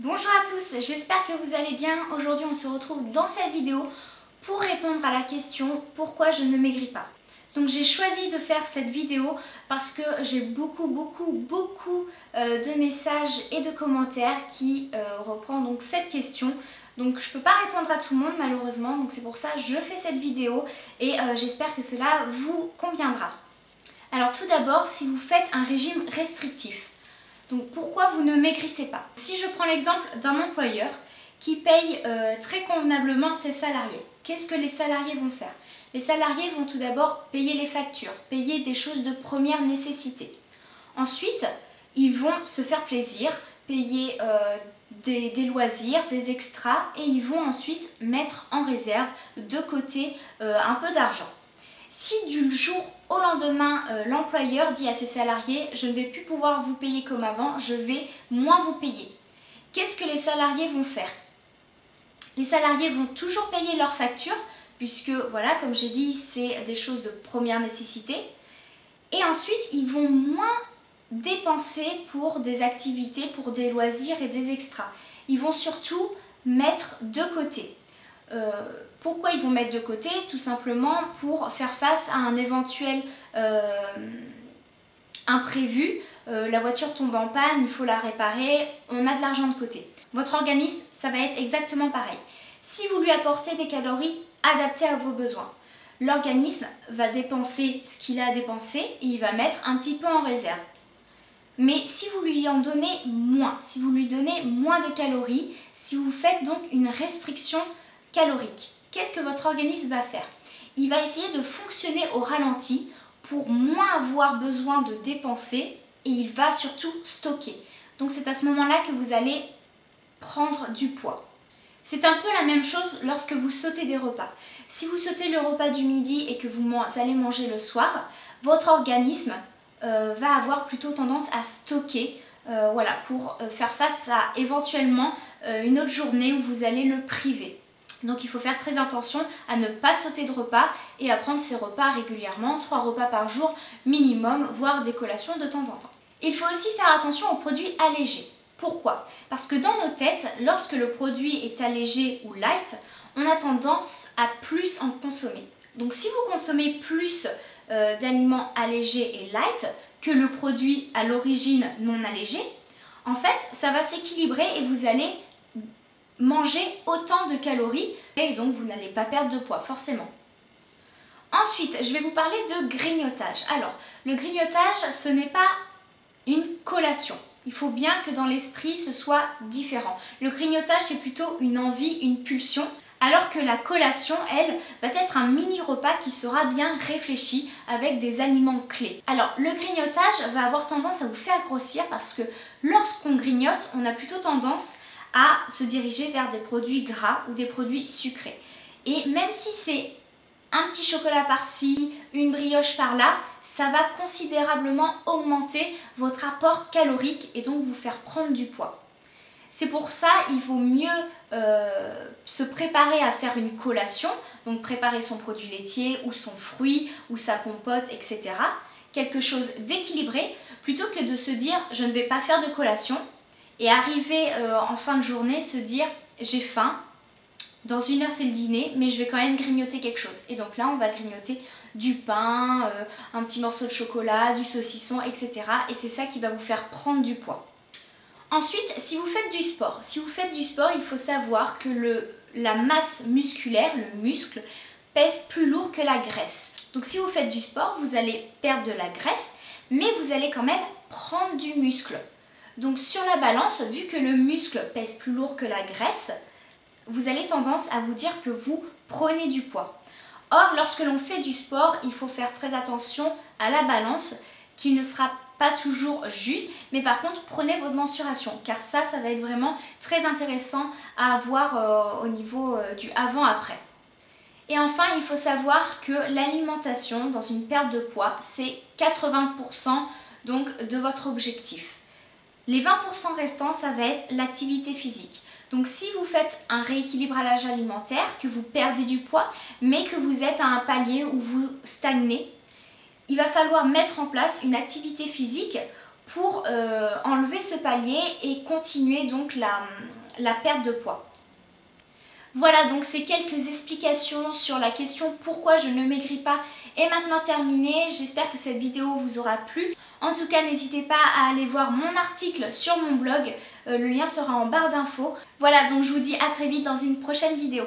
Bonjour à tous, j'espère que vous allez bien. Aujourd'hui on se retrouve dans cette vidéo pour répondre à la question pourquoi je ne maigris pas. Donc j'ai choisi de faire cette vidéo parce que j'ai beaucoup de messages et de commentaires qui reprennent donc cette question. Donc je ne peux pas répondre à tout le monde malheureusement, donc c'est pour ça que je fais cette vidéo et j'espère que cela vous conviendra. Alors tout d'abord, si vous faites un régime restrictif, donc pourquoi vous ne maigrissez pas? Si je prends l'exemple d'un employeur qui paye très convenablement ses salariés, qu'est-ce que les salariés vont faire? Les salariés vont tout d'abord payer les factures, payer des choses de première nécessité. Ensuite, ils vont se faire plaisir, payer des loisirs, des extras et ils vont ensuite mettre en réserve de côté un peu d'argent. Si du jour au lendemain, l'employeur dit à ses salariés « je ne vais plus pouvoir vous payer comme avant, je vais moins vous payer », qu'est-ce que les salariés vont faire? Les salariés vont toujours payer leurs factures, puisque, voilà, comme j'ai dit, c'est des choses de première nécessité. Et ensuite, ils vont moins dépenser pour des activités, pour des loisirs et des extras. Ils vont surtout mettre de côté. Pourquoi ils vont mettre de côté? Tout simplement pour faire face à un éventuel imprévu. La voiture tombe en panne, il faut la réparer, on a de l'argent de côté. Votre organisme, ça va être exactement pareil. Si vous lui apportez des calories adaptées à vos besoins, l'organisme va dépenser ce qu'il a à dépenser et il va mettre un petit peu en réserve. Mais si vous lui en donnez moins, si vous lui donnez moins de calories, si vous faites donc une restriction calorique, qu'est-ce que votre organisme va faire? Il va essayer de fonctionner au ralenti pour moins avoir besoin de dépenser et il va surtout stocker. Donc c'est à ce moment-là que vous allez prendre du poids. C'est un peu la même chose lorsque vous sautez des repas. Si vous sautez le repas du midi et que vous allez manger le soir, votre organisme va avoir plutôt tendance à stocker voilà, pour faire face à éventuellement une autre journée où vous allez le priver. Donc il faut faire très attention à ne pas sauter de repas et à prendre ses repas régulièrement, 3 repas par jour minimum, voire des collations de temps en temps. Il faut aussi faire attention aux produits allégés. Pourquoi? Parce que dans nos têtes, lorsque le produit est allégé ou light, on a tendance à plus en consommer. Donc si vous consommez plus d'aliments allégés et light que le produit à l'origine non allégé, en fait, ça va s'équilibrer et vous allez manger autant de calories et donc vous n'allez pas perdre de poids forcément. Ensuite, je vais vous parler de grignotage. Alors, le grignotage, ce n'est pas une collation. Il faut bien que dans l'esprit, ce soit différent. Le grignotage, c'est plutôt une envie, une pulsion, alors que la collation, elle, va être un mini-repas qui sera bien réfléchi avec des aliments clés. Alors, le grignotage va avoir tendance à vous faire grossir parce que lorsqu'on grignote, on a plutôt tendance à se diriger vers des produits gras ou des produits sucrés. Et même si c'est un petit chocolat par-ci, une brioche par-là, ça va considérablement augmenter votre apport calorique et donc vous faire prendre du poids. C'est pour ça il vaut mieux se préparer à faire une collation, donc préparer son produit laitier ou son fruit ou sa compote, etc. Quelque chose d'équilibré, plutôt que de se dire je ne vais pas faire de collation et arriver en fin de journée se dire j'ai faim. Dans 1 heure c'est le dîner, mais je vais quand même grignoter quelque chose. Et donc là on va grignoter du pain, un petit morceau de chocolat, du saucisson, etc. Et c'est ça qui va vous faire prendre du poids. Ensuite, si vous faites du sport, il faut savoir que la masse musculaire, le muscle, pèse plus lourd que la graisse. Donc si vous faites du sport, vous allez perdre de la graisse, mais vous allez quand même prendre du muscle. Donc sur la balance, vu que le muscle pèse plus lourd que la graisse, vous avez tendance à vous dire que vous prenez du poids. Or, lorsque l'on fait du sport, il faut faire très attention à la balance qui ne sera pas toujours juste, mais par contre, prenez votre mensuration, car ça va être vraiment très intéressant à avoir au niveau du avant-après. Et enfin, il faut savoir que l'alimentation dans une perte de poids, c'est 80% donc de votre objectif. Les 20% restants, ça va être l'activité physique. Donc si vous faites un rééquilibrage alimentaire, que vous perdez du poids, mais que vous êtes à un palier où vous stagnez, il va falloir mettre en place une activité physique pour enlever ce palier et continuer donc la perte de poids. Voilà, donc ces quelques explications sur la question pourquoi je ne maigris pas est maintenant terminée. J'espère que cette vidéo vous aura plu. En tout cas, n'hésitez pas à aller voir mon article sur mon blog. Le lien sera en barre d'infos. Voilà, donc je vous dis à très vite dans une prochaine vidéo.